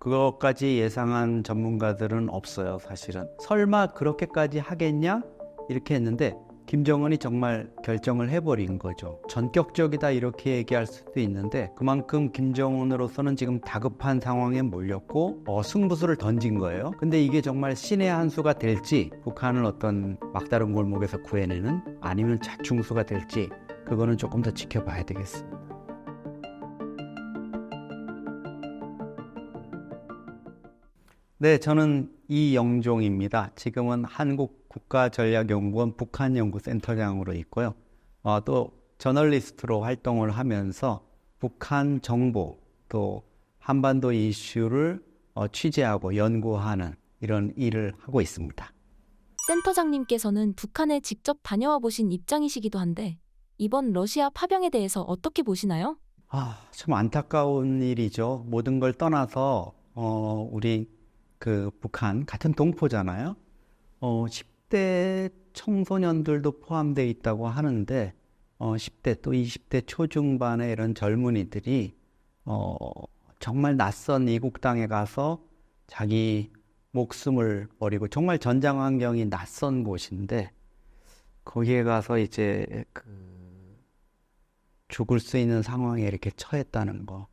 그것까지 예상한 전문가들은 없어요, 사실은. 설마 그렇게까지 하겠냐? 이렇게 했는데 김정은이 정말 결정을 해버린 거죠. 전격적이다 이렇게 얘기할 수도 있는데 그만큼 김정은으로서는 지금 다급한 상황에 몰렸고 승부수를 던진 거예요. 근데 이게 정말 신의 한 수가 될지, 북한을 어떤 막다른 골목에서 구해내는, 아니면 자충수가 될지, 그거는 조금 더 지켜봐야 되겠습니다. 네, 저는 이영종입니다. 지금은 한국국가전략연구원 북한연구센터장으로 있고요. 또 저널리스트로 활동을 하면서 북한 정보, 또 한반도 이슈를 취재하고 연구하는 이런 일을 하고 있습니다. 센터장님께서는 북한에 직접 다녀와 보신 입장이시기도 한데 이번 러시아 파병에 대해서 어떻게 보시나요? 참 안타까운 일이죠. 모든 걸 떠나서 우리 북한 같은 동포잖아요. 10대 청소년들도 포함되어 있다고 하는데 10대 또 20대 초중반의 이런 젊은이들이 정말 낯선 이국 땅에 가서 자기 목숨을 버리고, 정말 전장 환경이 낯선 곳인데 거기에 가서 이제 죽을 수 있는 상황에 이렇게 처했다는 거,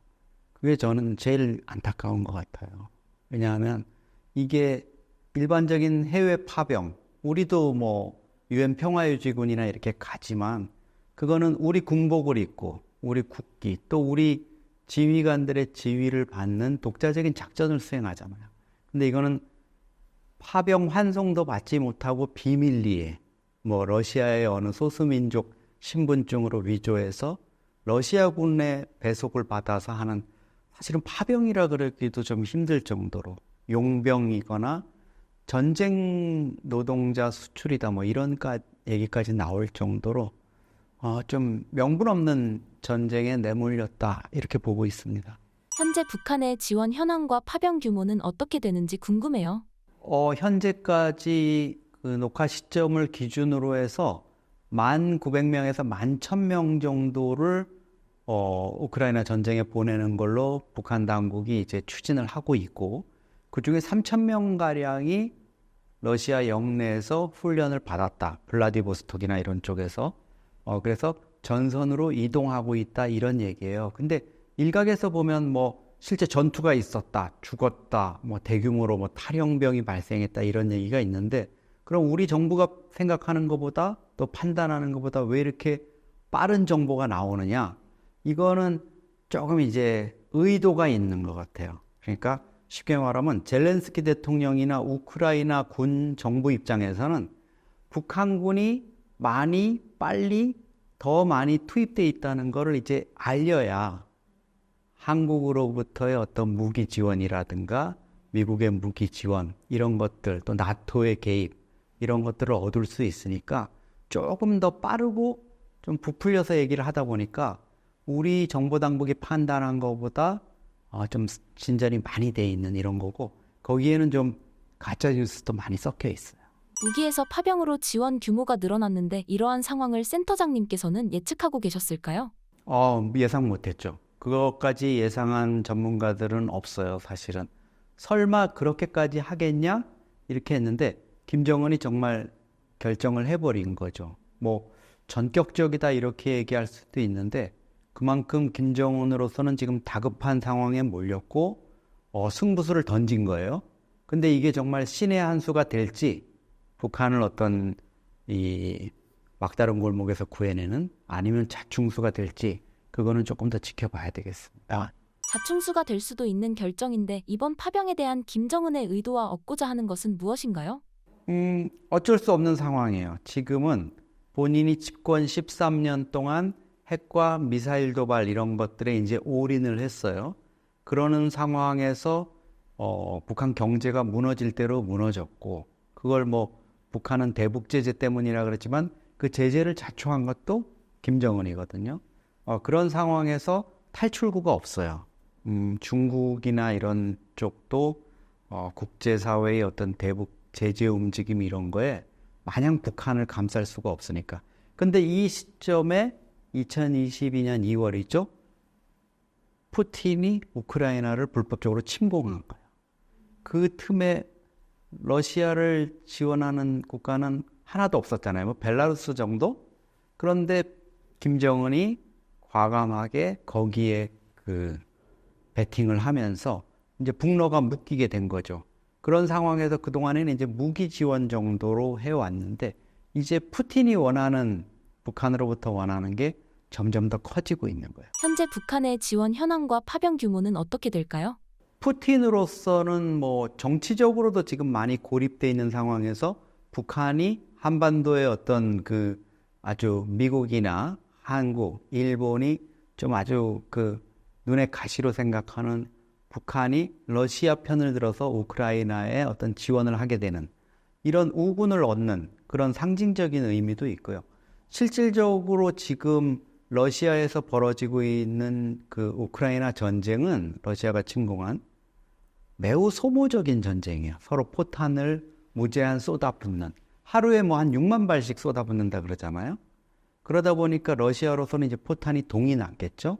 그게 저는 제일 안타까운 것 같아요. 왜냐하면 이게 일반적인 해외 파병, 우리도 뭐 UN 평화유지군이나 이렇게 가지만 그거는 우리 군복을 입고 우리 국기, 또 우리 지휘관들의 지휘를 받는 독자적인 작전을 수행하잖아요. 근데 이거는 파병 환송도 받지 못하고 비밀리에 뭐 러시아의 어느 소수민족 신분증으로 위조해서 러시아군의 배속을 받아서 하는, 사실은 파병이라 그러기도 좀 힘들 정도로 용병이거나 전쟁 노동자 수출이다 뭐 이런 얘기까지 나올 정도로 좀 명분 없는 전쟁에 내몰렸다, 이렇게 보고 있습니다. 현재 북한의 지원 현황과 파병 규모는 어떻게 되는지 궁금해요. 현재까지 그 녹화 시점을 기준으로 해서 1,900명에서 11,000명 정도를 우크라이나 전쟁에 보내는 걸로 북한 당국이 이제 추진을 하고 있고, 그 중에 3,000명가량이 러시아 영내에서 훈련을 받았다. 블라디보스톡이나 이런 쪽에서. 그래서 전선으로 이동하고 있다, 이런 얘기예요. 근데 일각에서 보면 뭐 실제 전투가 있었다, 죽었다, 뭐 대규모로 뭐 탈영병이 발생했다, 이런 얘기가 있는데, 그럼 우리 정부가 생각하는 것보다, 또 판단하는 것보다 왜 이렇게 빠른 정보가 나오느냐? 이거는 조금 이제 의도가 있는 것 같아요. 그러니까 쉽게 말하면 젤렌스키 대통령이나 우크라이나 군 정부 입장에서는 북한군이 많이, 빨리, 더 많이 투입되어 있다는 것을 이제 알려야 한국으로부터의 어떤 무기 지원이라든가 미국의 무기 지원, 이런 것들, 또 나토의 개입, 이런 것들을 얻을 수 있으니까 조금 더 빠르고 좀 부풀려서 얘기를 하다 보니까 우리 정보당국이 판단한 것보다 좀 진전이 많이 돼 있는 이런 거고, 거기에는 좀 가짜 뉴스도 많이 섞여 있어요. 무기에서 파병으로 지원 규모가 늘어났는데 이러한 상황을 센터장님께서는 예측하고 계셨을까요? 예상 못했죠. 그것까지 예상한 전문가들은 없어요, 사실은. 설마 그렇게까지 하겠냐? 이렇게 했는데 김정은이 정말 결정을 해버린 거죠. 뭐 전격적이다 이렇게 얘기할 수도 있는데 그만큼 김정은으로서는 지금 다급한 상황에 몰렸고 승부수를 던진 거예요. 근데 이게 정말 신의 한 수가 될지, 북한을 어떤 이 막다른 골목에서 구해내는, 아니면 자충수가 될지, 그거는 조금 더 지켜봐야 되겠습니다. 자충수가 될 수도 있는 결정인데 이번 파병에 대한 김정은의 의도와 얻고자 하는 것은 무엇인가요? 어쩔 수 없는 상황이에요. 지금은 본인이 집권 13년 동안 핵과 미사일 도발 이런 것들에 이제 올인을 했어요. 그러는 상황에서 북한 경제가 무너질 대로 무너졌고, 그걸 뭐 북한은 대북 제재 때문이라 그랬지만 그 제재를 자초한 것도 김정은이거든요. 그런 상황에서 탈출구가 없어요. 중국이나 이런 쪽도 국제사회의 어떤 대북 제재 움직임 이런 거에 마냥 북한을 감쌀 수가 없으니까. 근데 이 시점에 2022년 2월이죠. 푸틴이 우크라이나를 불법적으로 침공한 거예요. 그 틈에 러시아를 지원하는 국가는 하나도 없었잖아요. 뭐 벨라루스 정도? 그런데 김정은이 과감하게 거기에 그 베팅을 하면서 이제 북러가 묶이게 된 거죠. 그런 상황에서 그동안에는 이제 무기 지원 정도로 해왔는데 이제 푸틴이 원하는, 북한으로부터 원하는 게 점점 더 커지고 있는 거예요. 현재 북한의 지원 현황과 파병 규모는 어떻게 될까요? 푸틴으로서는 뭐 정치적으로도 지금 많이 고립되어 있는 상황에서 북한이 한반도의 어떤 그 아주 미국이나 한국, 일본이 좀 아주 그 눈에 가시로 생각하는 북한이 러시아 편을 들어서 우크라이나에 어떤 지원을 하게 되는 이런 우군을 얻는 그런 상징적인 의미도 있고요. 실질적으로 지금 러시아에서 벌어지고 있는 그 우크라이나 전쟁은 러시아가 침공한 매우 소모적인 전쟁이에요. 서로 포탄을 무제한 쏟아붓는, 하루에 뭐 한 6만 발씩 쏟아붓는다 그러잖아요. 그러다 보니까 러시아로서는 이제 포탄이 동이 났겠죠.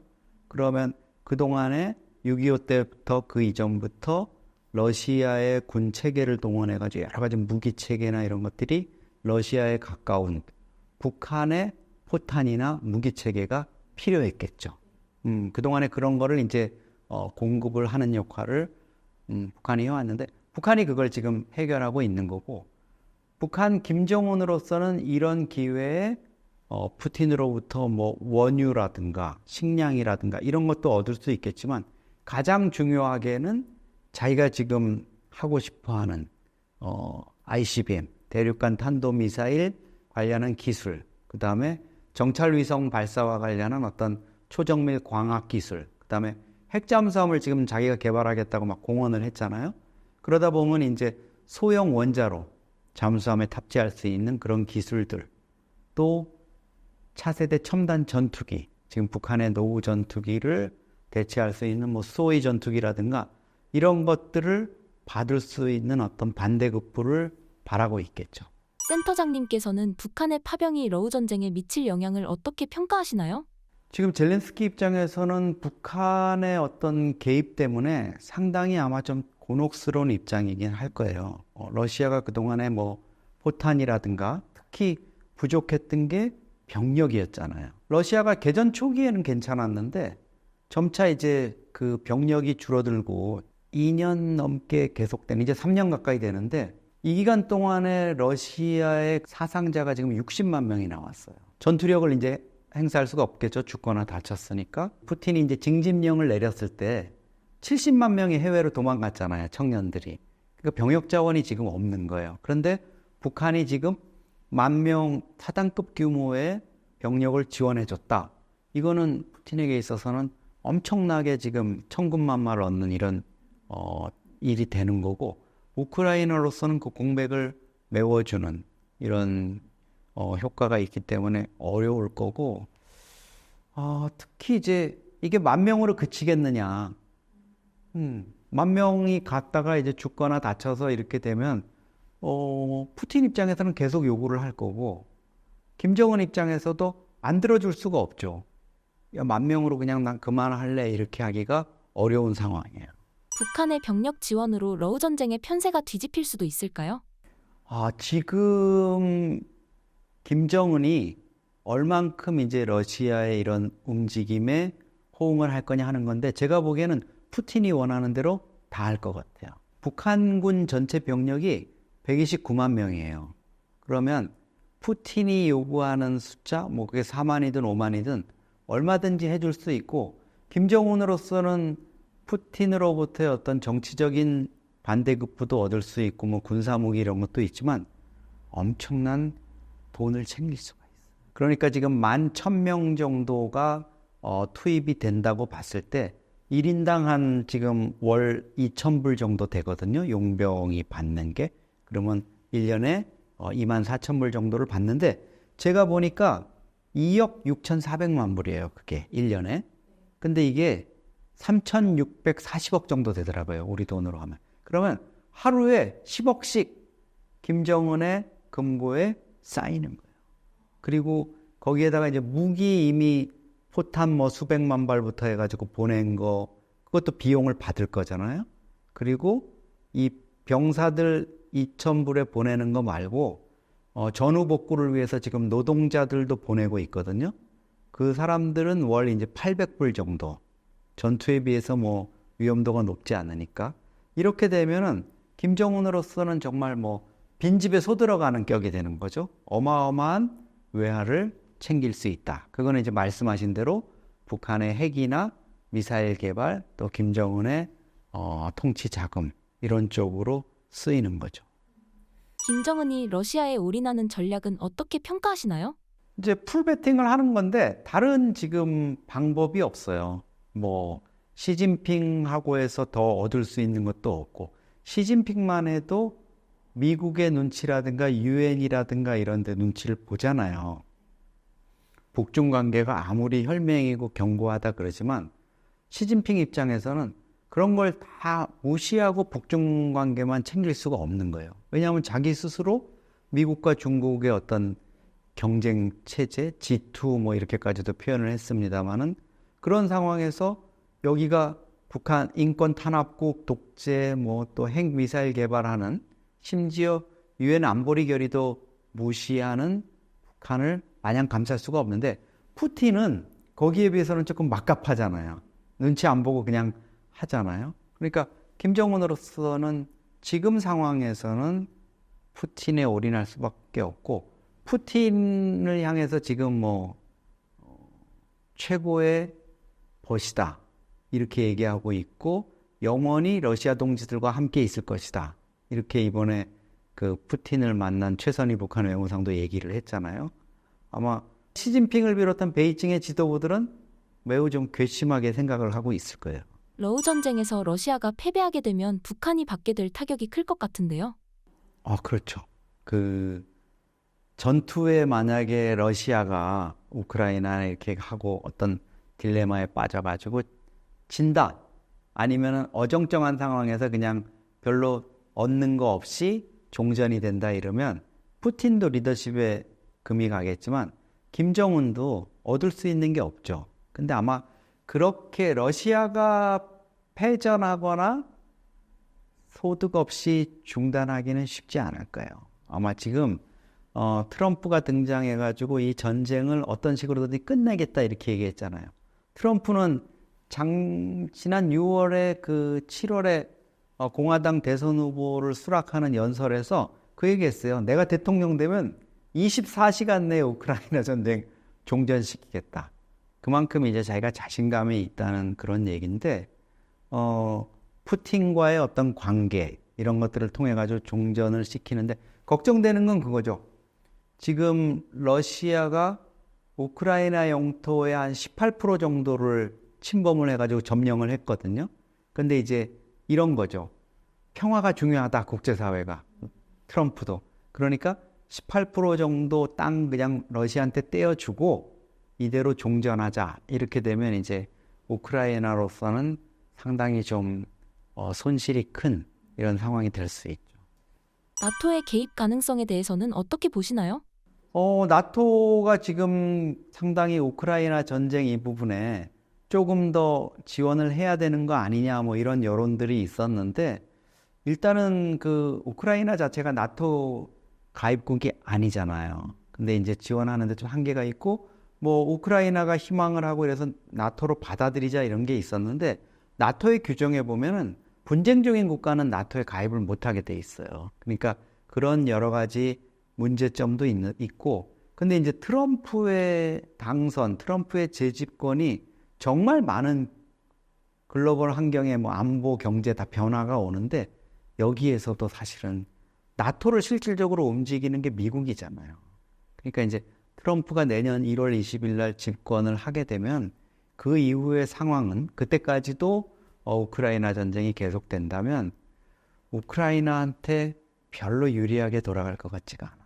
그러면 그동안에 6.25 때부터 그 이전부터 러시아의 군 체계를 동원해가지고 여러 가지 무기 체계나 이런 것들이 러시아에 가까운 북한의 포탄이나 무기 체계가 필요했겠죠. 그동안에 그런 거를 이제 공급을 하는 역할을 북한이 해왔는데 북한이 그걸 지금 해결하고 있는 거고, 북한 김정은으로서는 이런 기회에 푸틴으로부터 뭐 원유라든가 식량이라든가 이런 것도 얻을 수 있겠지만 가장 중요하게는 자기가 지금 하고 싶어하는 ICBM 대륙간 탄도미사일 관련한 기술, 그 다음에 정찰위성 발사와 관련한 어떤 초정밀 광학 기술, 그 다음에 핵잠수함을 지금 자기가 개발하겠다고 막 공언을 했잖아요. 그러다 보면 이제 소형 원자로 잠수함에 탑재할 수 있는 그런 기술들, 또 차세대 첨단 전투기, 지금 북한의 노후 전투기를 대체할 수 있는 뭐 수호의 전투기라든가 이런 것들을 받을 수 있는 어떤 반대급부를 바라고 있겠죠. 센터장님께서는 북한의 파병이 러우 전쟁에 미칠 영향을 어떻게 평가하시나요? 지금 젤렌스키 입장에서는 북한의 어떤 개입 때문에 상당히 아마 좀 곤혹스러운 입장이긴 할 거예요. 러시아가 그동안에 뭐 포탄이라든가 특히 부족했던 게 병력이었잖아요. 러시아가 개전 초기에는 괜찮았는데 점차 이제 그 병력이 줄어들고 2년 넘게 계속된, 이제 3년 가까이 되는데 이 기간 동안에 러시아의 사상자가 지금 60만 명이 나왔어요. 전투력을 이제 행사할 수가 없겠죠. 죽거나 다쳤으니까. 푸틴이 이제 징집령을 내렸을 때 70만 명이 해외로 도망갔잖아요. 청년들이. 그러니까 병역 자원이 지금 없는 거예요. 그런데 북한이 지금 10,000명 사단급 규모의 병력을 지원해줬다. 이거는 푸틴에게 있어서는 엄청나게 지금 천군만마를 얻는 이런 일이 되는 거고, 우크라이나로서는 그 공백을 메워주는 이런 효과가 있기 때문에 어려울 거고, 특히 이제 이게 10,000명으로 그치겠느냐. 10,000명이 갔다가 이제 죽거나 다쳐서 이렇게 되면 푸틴 입장에서는 계속 요구를 할 거고, 김정은 입장에서도 안 들어줄 수가 없죠. 야, 10,000명으로 그냥 난 그만할래 이렇게 하기가 어려운 상황이에요. 북한의 병력 지원으로 러우 전쟁의 편세가 뒤집힐 수도 있을까요? 지금 김정은이 얼만큼 이제 러시아의 이런 움직임에 호응을 할 거냐 하는 건데, 제가 보기에는 푸틴이 원하는 대로 다 할 것 같아요. 북한군 전체 병력이 129만 명이에요. 그러면 푸틴이 요구하는 숫자, 뭐 그게 4만이든 5만이든 얼마든지 해줄 수 있고, 김정은으로서는 푸틴으로부터의 어떤 정치적인 반대급부도 얻을 수 있고, 뭐 군사무기 이런 것도 있지만 엄청난 돈을 챙길 수가 있어요. 그러니까 지금 11,000명 정도가 투입이 된다고 봤을 때 1인당 한 지금 월 2,000불 정도 되거든요. 용병이 받는 게. 그러면 1년에 24,000불 정도를 받는데, 제가 보니까 2억 6,400만 불이에요. 그게 1년에. 근데 이게 3,640억 정도 되더라고요. 우리 돈으로 하면. 그러면 하루에 10억씩 김정은의 금고에 쌓이는 거예요. 그리고 거기에다가 이제 무기 이미 포탄 뭐 수백만 발부터 해가지고 보낸 거, 그것도 비용을 받을 거잖아요. 그리고 이 병사들 2,000불에 보내는 거 말고 전후 복구를 위해서 지금 노동자들도 보내고 있거든요. 그 사람들은 월 이제 800불 정도. 전투에 비해서 뭐 위험도가 높지 않으니까. 이렇게 되면은 김정은으로서는 정말 뭐 빈집에 소 들어가는 격이 되는 거죠. 어마어마한 외화를 챙길 수 있다. 그거는 이제 말씀하신 대로 북한의 핵이나 미사일 개발, 또 김정은의 통치 자금 이런 쪽으로 쓰이는 거죠. 김정은이 러시아에 올인하는 전략은 어떻게 평가하시나요? 이제 풀베팅을 하는 건데 다른 지금 방법이 없어요. 뭐 시진핑하고 해서 더 얻을 수 있는 것도 없고 시진핑만 해도 미국의 눈치라든가 유엔이라든가 이런 데 눈치를 보잖아요. 북중 관계가 아무리 혈맹이고 견고하다 그러지만 시진핑 입장에서는 그런 걸 다 무시하고 북중 관계만 챙길 수가 없는 거예요. 왜냐하면 자기 스스로 미국과 중국의 어떤 경쟁 체제, G2 뭐 이렇게까지도 표현을 했습니다만은 그런 상황에서 여기가 북한 인권 탄압국, 독재, 뭐 또 핵 미사일 개발하는 심지어 유엔 안보리 결의도 무시하는 북한을 마냥 감쌀 수가 없는데 푸틴은 거기에 비해서는 조금 막갑하잖아요. 눈치 안 보고 그냥 하잖아요. 그러니까 김정은으로서는 지금 상황에서는 푸틴에 올인할 수밖에 없고 푸틴을 향해서 지금 뭐 최고의 벗이다 이렇게 얘기하고 있고 영원히 러시아 동지들과 함께 있을 것이다. 이렇게 이번에 그 푸틴을 만난 최선희 북한 외무상도 얘기를 했잖아요. 아마 시진핑을 비롯한 베이징의 지도부들은 매우 좀 괘씸하게 생각을 하고 있을 거예요. 러우 전쟁에서 러시아가 패배하게 되면 북한이 받게 될 타격이 클 것 같은데요. 그렇죠. 그 전투에 만약에 러시아가 우크라이나에 이렇게 하고 어떤 딜레마에 빠져가지고 진다. 아니면은 어정쩡한 상황에서 그냥 별로 얻는 거 없이 종전이 된다 이러면 푸틴도 리더십에 금이 가겠지만 김정은도 얻을 수 있는 게 없죠. 근데 아마 그렇게 러시아가 패전하거나 소득 없이 중단하기는 쉽지 않을 거예요. 아마 지금 트럼프가 등장해가지고 이 전쟁을 어떤 식으로든 끝내겠다 이렇게 얘기했잖아요. 트럼프는 지난 6월에 그 7월에 공화당 대선 후보를 수락하는 연설에서 그 얘기했어요. 내가 대통령 되면 24시간 내에 우크라이나 전쟁 종전시키겠다. 그만큼 이제 자기가 자신감이 있다는 그런 얘기인데 푸틴과의 어떤 관계 이런 것들을 통해 가지고 종전을 시키는데 걱정되는 건 그거죠. 지금 러시아가 우크라이나 영토의 한 18% 정도를 침범을 해가지고 점령을 했거든요. 근데 이제 이런 거죠. 평화가 중요하다, 국제사회가. 트럼프도. 그러니까 18% 정도 땅 그냥 러시아한테 떼어주고 이대로 종전하자. 이렇게 되면 이제 우크라이나로서는 상당히 좀 손실이 큰 이런 상황이 될 수 있죠. 나토의 개입 가능성에 대해서는 어떻게 보시나요? 나토가 지금 상당히 우크라이나 전쟁 이 부분에 조금 더 지원을 해야 되는 거 아니냐 뭐 이런 여론들이 있었는데 일단은 그 우크라이나 자체가 나토 가입국이 아니잖아요. 근데 이제 지원하는데 좀 한계가 있고 뭐 우크라이나가 희망을 하고 이래서 나토로 받아들이자 이런 게 있었는데 나토의 규정에 보면은 분쟁적인 국가는 나토에 가입을 못하게 돼 있어요. 그러니까 그런 여러 가지 문제점도 있고 근데 이제 트럼프의 당선, 트럼프의 재집권이 정말 많은 글로벌 환경에 뭐 안보, 경제 다 변화가 오는데 여기에서도 사실은 나토를 실질적으로 움직이는 게 미국이잖아요. 그러니까 이제 트럼프가 내년 1월 20일 날 집권을 하게 되면 그 이후의 상황은 그때까지도 우크라이나 전쟁이 계속된다면 우크라이나한테 별로 유리하게 돌아갈 것 같지가 않아요.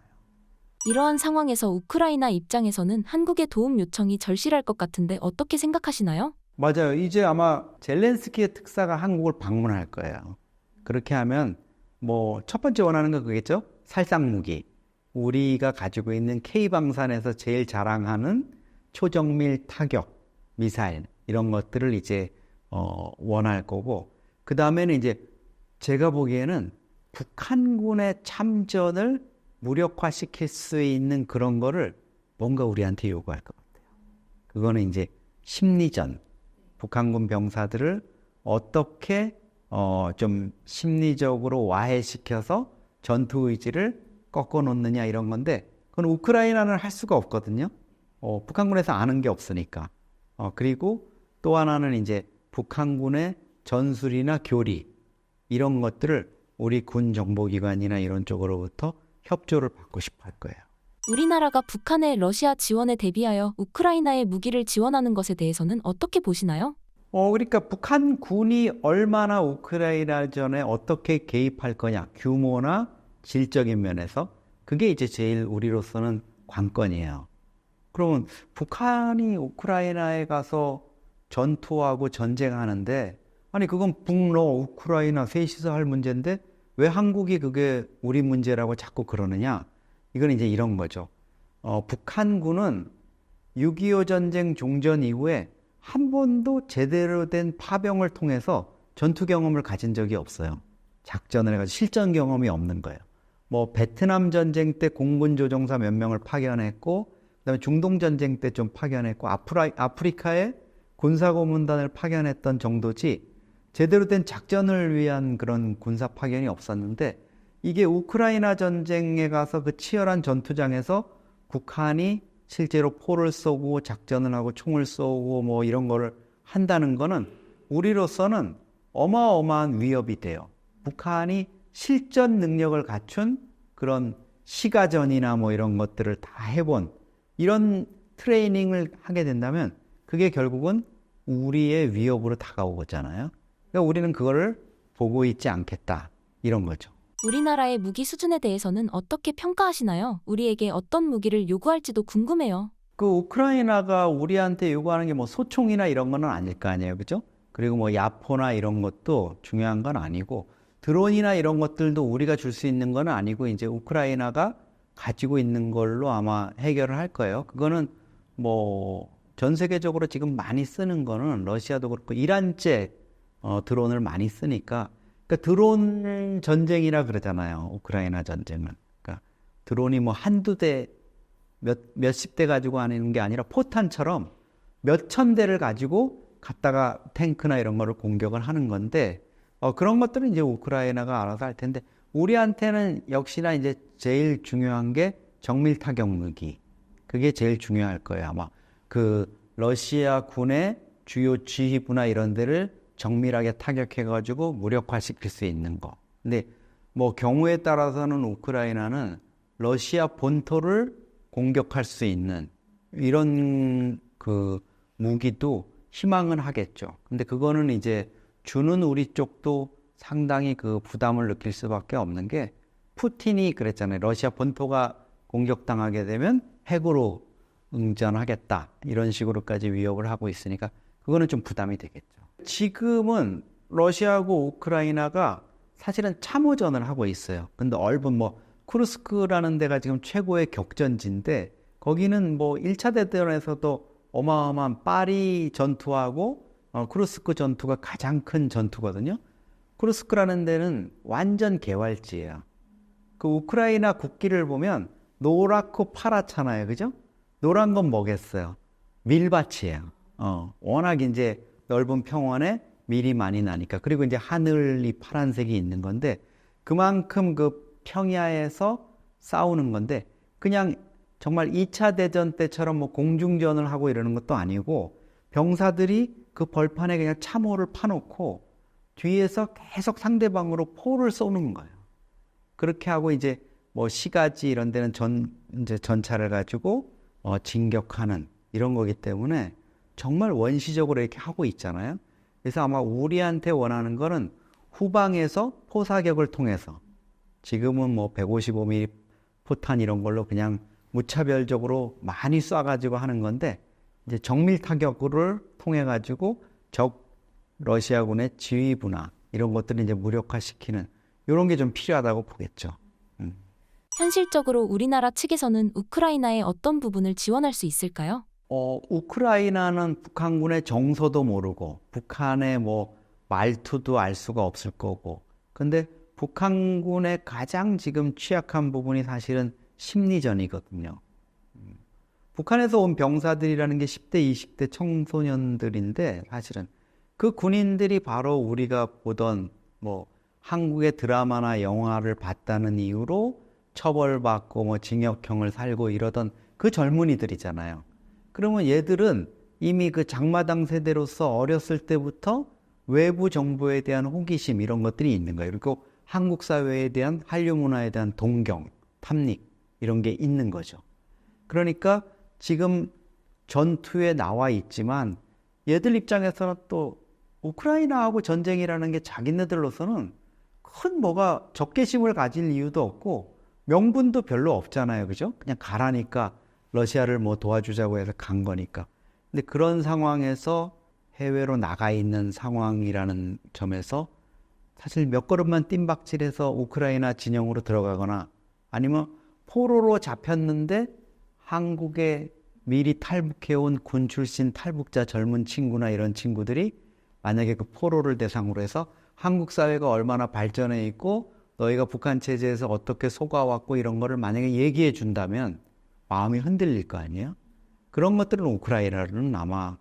이러한 상황에서 우크라이나 입장에서는 한국의 도움 요청이 절실할 것 같은데 어떻게 생각하시나요? 맞아요. 이제 아마 젤렌스키의 특사가 한국을 방문할 거예요. 그렇게 하면 뭐 첫 번째 원하는 건 그겠죠? 살상무기. 우리가 가지고 있는 K방산에서 제일 자랑하는 초정밀 타격 미사일 이런 것들을 이제 원할 거고 그 다음에는 이제 제가 보기에는 북한군의 참전을 무력화시킬 수 있는 그런 거를 뭔가 우리한테 요구할 것 같아요. 그거는 이제 심리전, 북한군 병사들을 어떻게 좀 심리적으로 와해시켜서 전투 의지를 꺾어놓느냐 이런 건데, 그건 우크라이나는 할 수가 없거든요. 북한군에서 아는 게 없으니까. 그리고 또 하나는 이제 북한군의 전술이나 교리 이런 것들을 우리 군 정보기관이나 이런 쪽으로부터 협조를 받고 싶어 할 거예요. 우리나라가 북한의 러시아 지원에 대비하여 우크라이나에 무기를 지원하는 것에 대해서는 어떻게 보시나요? 그러니까 북한군이 얼마나 우크라이나전에 어떻게 개입할 거냐, 규모나 질적인 면에서 그게 이제 제일 우리로서는 관건이에요. 그러면 북한이 우크라이나에 가서 전투하고 전쟁하는데, 아니 그건 북러 우크라이나 셋이서 할 문제인데 왜 한국이 그게 우리 문제라고 자꾸 그러느냐? 이건 이제 이런 거죠. 북한군은 6.25 전쟁 종전 이후에 한 번도 제대로 된 파병을 통해서 전투 경험을 가진 적이 없어요. 작전을 해가지고 실전 경험이 없는 거예요. 뭐 베트남 전쟁 때 공군 조종사 몇 명을 파견했고, 그다음에 중동 전쟁 때 좀 파견했고, 아프리카에 군사고문단을 파견했던 정도지 제대로 된 작전을 위한 그런 군사 파견이 없었는데, 이게 우크라이나 전쟁에 가서 그 치열한 전투장에서 북한이 실제로 포를 쏘고 작전을 하고 총을 쏘고 뭐 이런 거를 한다는 거는 우리로서는 어마어마한 위협이 돼요. 북한이 실전 능력을 갖춘 그런 시가전이나 뭐 이런 것들을 다 해본 이런 트레이닝을 하게 된다면 그게 결국은 우리의 위협으로 다가오잖아요. 그러니까 우리는 그거를 보고 있지 않겠다, 이런 거죠. 우리나라의 무기 수준에 대해서는 어떻게 평가하시나요? 우리에게 어떤 무기를 요구할지도 궁금해요. 그 우크라이나가 우리한테 요구하는 게 뭐 소총이나 이런 거는 아닐 거 아니에요, 그죠? 그리고 뭐 야포나 이런 것도 중요한 건 아니고, 드론이나 이런 것들도 우리가 줄 수 있는 건 아니고, 이제 우크라이나가 가지고 있는 걸로 아마 해결을 할 거예요. 그거는 뭐 전 세계적으로 지금 많이 쓰는 거는 러시아도 그렇고 이란제 드론을 많이 쓰니까, 그러니까 드론 전쟁이라 그러잖아요. 우크라이나 전쟁은. 그러니까 드론이 뭐 한두 대, 몇십 대 가지고 하는 게 아니라 포탄처럼 몇천 대를 가지고 갔다가 탱크나 이런 거를 공격을 하는 건데, 그런 것들은 이제 우크라이나가 알아서 할 텐데, 우리한테는 역시나 이제 제일 중요한 게 정밀 타격 무기. 그게 제일 중요할 거예요. 아마 그 러시아 군의 주요 지휘부나 이런 데를 정밀하게 타격해가지고 무력화시킬 수 있는 거. 근데 뭐 경우에 따라서는 우크라이나는 러시아 본토를 공격할 수 있는 이런 그 무기도 희망은 하겠죠. 근데 그거는 이제 주는 우리 쪽도 상당히 그 부담을 느낄 수밖에 없는 게, 푸틴이 그랬잖아요. 러시아 본토가 공격당하게 되면 핵으로 응전하겠다, 이런 식으로까지 위협을 하고 있으니까 그거는 좀 부담이 되겠죠. 지금은 러시아하고 우크라이나가 사실은 참호전을 하고 있어요. 근데 얼분 뭐 쿠르스크라는 데가 지금 최고의 격전지인데, 거기는 뭐 1차 대전에서도 어마어마한 파리 전투하고 쿠르스크 전투가 가장 큰 전투거든요. 쿠르스크라는 데는 완전 개활지예요. 그 우크라이나 국기를 보면 노랗고 파랗잖아요, 그죠? 노란 건 뭐겠어요? 밀밭이에요. 워낙 이제 넓은 평원에 밀이 많이 나니까. 그리고 이제 하늘이 파란색이 있는 건데, 그만큼 그 평야에서 싸우는 건데, 그냥 정말 2차 대전 때처럼 뭐 공중전을 하고 이러는 것도 아니고, 병사들이 그 벌판에 그냥 참호를 파놓고 뒤에서 계속 상대방으로 포를 쏘는 거예요. 그렇게 하고 이제 뭐 시가지 이런 데는 이제 전차를 가지고 진격하는 이런 거기 때문에 정말 원시적으로 이렇게 하고 있잖아요. 그래서 아마 우리한테 원하는 거는 후방에서 포사격을 통해서, 지금은 뭐 155mm 포탄 이런 걸로 그냥 무차별적으로 많이 쏴가지고 하는 건데, 이제 정밀 타격을 통해 가지고 적 러시아군의 지휘부나 이런 것들을 이제 무력화시키는 이런 게 좀 필요하다고 보겠죠. 현실적으로 우리나라 측에서는 우크라이나의 어떤 부분을 지원할 수 있을까요? 우크라이나는 북한군의 정서도 모르고 북한의 뭐 말투도 알 수가 없을 거고, 근데 북한군의 가장 지금 취약한 부분이 사실은 심리전이거든요. 북한에서 온 병사들이라는 게 10대, 20대 청소년들인데 사실은 그 군인들이 바로 우리가 보던 뭐 한국의 드라마나 영화를 봤다는 이유로 처벌받고 뭐 징역형을 살고 이러던 그 젊은이들이잖아요. 그러면 얘들은 이미 그 장마당 세대로서 어렸을 때부터 외부 정보에 대한 호기심 이런 것들이 있는 거예요. 그리고 한국 사회에 대한 한류 문화에 대한 동경, 탐닉 이런 게 있는 거죠. 그러니까 지금 전투에 나와 있지만 얘들 입장에서는 또 우크라이나하고 전쟁이라는 게 자기네들로서는 큰 뭐가 적개심을 가질 이유도 없고 명분도 별로 없잖아요. 그죠? 그냥 가라니까 러시아를 뭐 도와주자고 해서 간 거니까. 근데 그런 상황에서 해외로 나가 있는 상황이라는 점에서 사실 몇 걸음만 뜀박질해서 우크라이나 진영으로 들어가거나 아니면 포로로 잡혔는데 한국에 미리 탈북해온 군 출신 탈북자 젊은 친구나 이런 친구들이 만약에 그 포로를 대상으로 해서 한국 사회가 얼마나 발전해 있고 너희가 북한 체제에서 어떻게 속아왔고 이런 거를 만약에 얘기해 준다면 마음이 흔들릴 거 아니에요? 그런 것들은 우크라이나는 아마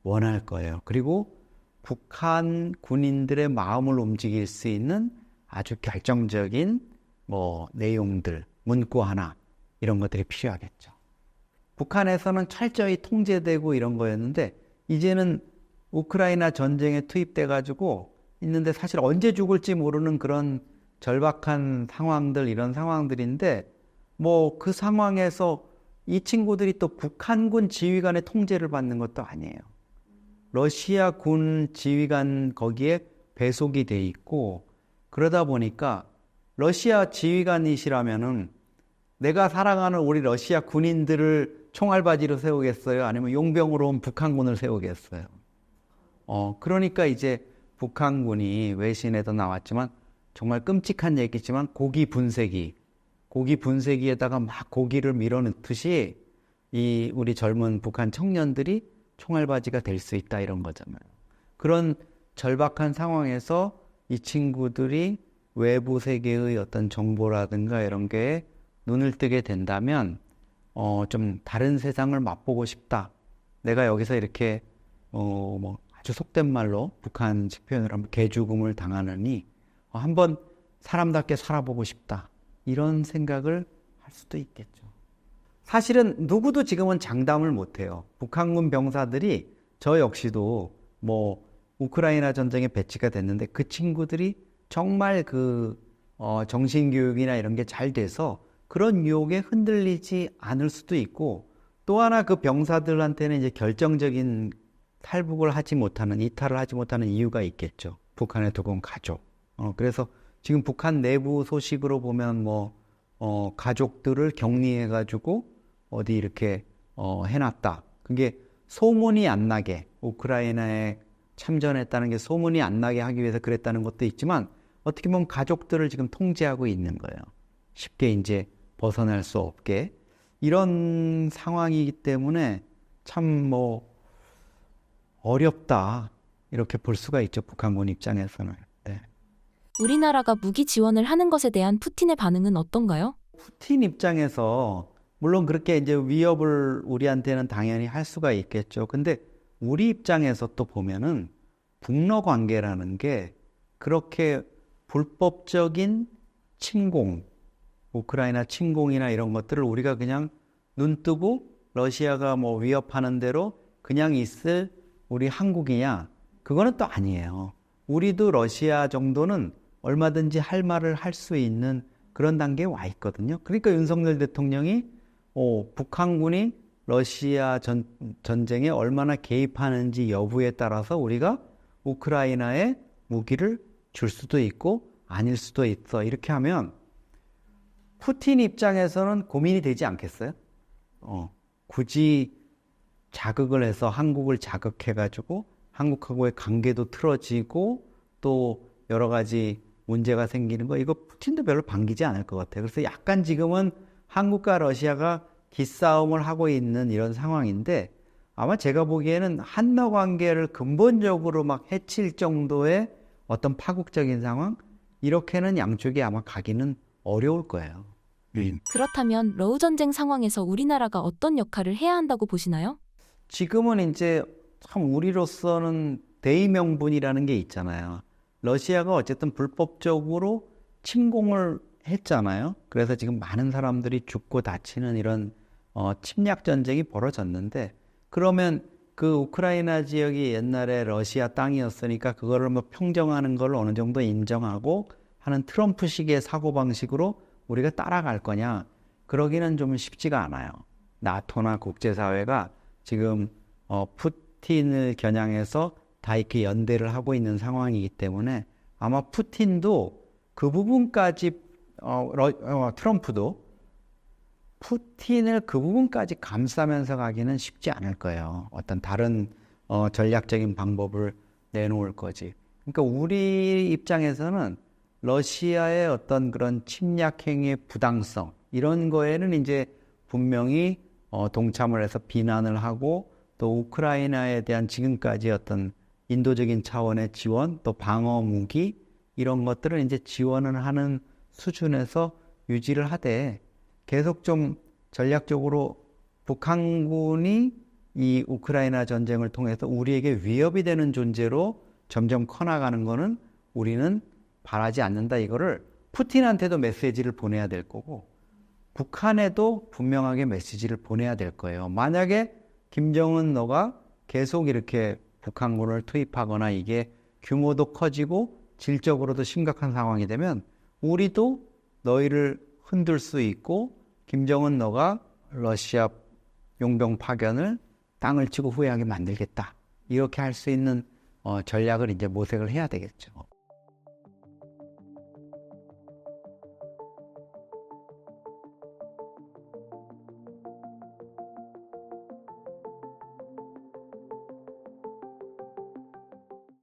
원할 거예요. 그리고 북한 군인들의 마음을 움직일 수 있는 아주 결정적인 뭐 내용들, 문구 하나 이런 것들이 필요하겠죠. 북한에서는 철저히 통제되고 이런 거였는데 이제는 우크라이나 전쟁에 투입돼 가지고 있는데 사실 언제 죽을지 모르는 그런 절박한 상황들 이런 상황들인데 뭐 그 상황에서 이 친구들이 또 북한군 지휘관의 통제를 받는 것도 아니에요. 러시아 군 지휘관 거기에 배속이 돼 있고 그러다 보니까 러시아 지휘관이시라면은 내가 사랑하는 우리 러시아 군인들을 총알바지로 세우겠어요? 아니면 용병으로 온 북한군을 세우겠어요? 그러니까 이제 북한군이 외신에도 나왔지만 정말 끔찍한 얘기지만 고기 분쇄기에다가 막 고기를 밀어넣듯이 이 우리 젊은 북한 청년들이 총알바지가 될 수 있다 이런 거잖아요. 그런 절박한 상황에서 이 친구들이 외부 세계의 어떤 정보라든가 이런 게 눈을 뜨게 된다면 좀 다른 세상을 맛보고 싶다. 내가 여기서 이렇게 뭐 아주 속된 말로 북한식 표현을 하면 개죽음을 당하느니 한번 사람답게 살아보고 싶다. 이런 생각을 할 수도 있겠죠. 사실은 누구도 지금은 장담을 못해요. 북한군 병사들이 저 역시도 뭐 우크라이나 전쟁에 배치가 됐는데 그 친구들이 정말 그 정신교육이나 이런 게 잘 돼서 그런 유혹에 흔들리지 않을 수도 있고 또 하나 그 병사들한테는 이제 결정적인 탈북을 하지 못하는 이탈을 하지 못하는 이유가 있겠죠. 북한에 두고 온 가족. 그래서 지금 북한 내부 소식으로 보면 뭐 가족들을 격리해가지고 어디 이렇게 해놨다. 그게 소문이 안 나게 우크라이나에 참전했다는 게 소문이 안 나게 하기 위해서 그랬다는 것도 있지만 어떻게 보면 가족들을 지금 통제하고 있는 거예요. 쉽게 이제 벗어날 수 없게 이런 상황이기 때문에 참 뭐 어렵다 이렇게 볼 수가 있죠. 북한군 입장에서는. 네. 우리나라가 무기 지원을 하는 것에 대한 푸틴의 반응은 어떤가요? 푸틴 입장에서 물론 그렇게 이제 위협을 우리한테는 당연히 할 수가 있겠죠. 근데 우리 입장에서 또 보면은 북러 관계라는 게 그렇게 불법적인 침공, 우크라이나 침공이나 이런 것들을 우리가 그냥 눈 뜨고 러시아가 뭐 위협하는 대로 그냥 있을 우리 한국이냐? 그거는 또 아니에요. 우리도 러시아 정도는 얼마든지 할 말을 할 수 있는 그런 단계에 와 있거든요. 그러니까 윤석열 대통령이 북한군이 러시아 전쟁에 얼마나 개입하는지 여부에 따라서 우리가 우크라이나에 무기를 줄 수도 있고 아닐 수도 있어. 이렇게 하면 푸틴 입장에서는 고민이 되지 않겠어요? 굳이 자극을 해서 한국을 자극해가지고 한국하고의 관계도 틀어지고 또 여러 가지 문제가 생기는 거 이거 푸틴도 별로 반기지 않을 것 같아요. 그래서 약간 지금은 한국과 러시아가 기싸움을 하고 있는 이런 상황인데 아마 제가 보기에는 한러 관계를 근본적으로 막 해칠 정도의 어떤 파국적인 상황 이렇게는 양쪽이 아마 가기는 어려울 거예요. 그렇다면 러우 전쟁 상황에서 우리나라가 어떤 역할을 해야 한다고 보시나요? 지금은 이제 참 우리로서는 대의명분이라는 게 있잖아요. 러시아가 어쨌든 불법적으로 침공을 했잖아요. 그래서 지금 많은 사람들이 죽고 다치는 이런 침략 전쟁이 벌어졌는데, 그러면 그 우크라이나 지역이 옛날에 러시아 땅이었으니까 그거를 뭐 평정하는 걸 어느 정도 인정하고 하는 트럼프식의 사고방식으로 우리가 따라갈 거냐? 그러기는 좀 쉽지가 않아요. 나토나 국제사회가 지금 푸틴을 겨냥해서 다 이렇게 연대를 하고 있는 상황이기 때문에 아마 푸틴도 그 부분까지 트럼프도 푸틴을 그 부분까지 감싸면서 가기는 쉽지 않을 거예요. 어떤 다른 전략적인 방법을 내놓을 거지. 그러니까 우리 입장에서는 러시아의 어떤 그런 침략 행위의 부당성 이런 거에는 이제 분명히 동참을 해서 비난을 하고, 또 우크라이나에 대한 지금까지 어떤 인도적인 차원의 지원, 또 방어 무기 이런 것들을 이제 지원을 하는 수준에서 유지를 하되, 계속 좀 전략적으로 북한군이 이 우크라이나 전쟁을 통해서 우리에게 위협이 되는 존재로 점점 커나가는 거는 우리는 바라지 않는다. 이거를 푸틴한테도 메시지를 보내야 될 거고, 북한에도 분명하게 메시지를 보내야 될 거예요. 만약에 김정은 너가 계속 이렇게 북한군을 투입하거나 이게 규모도 커지고 질적으로도 심각한 상황이 되면 우리도 너희를 흔들 수 있고, 김정은 너가 러시아 용병 파견을 땅을 치고 후회하게 만들겠다. 이렇게 할 수 있는 전략을 이제 모색을 해야 되겠죠.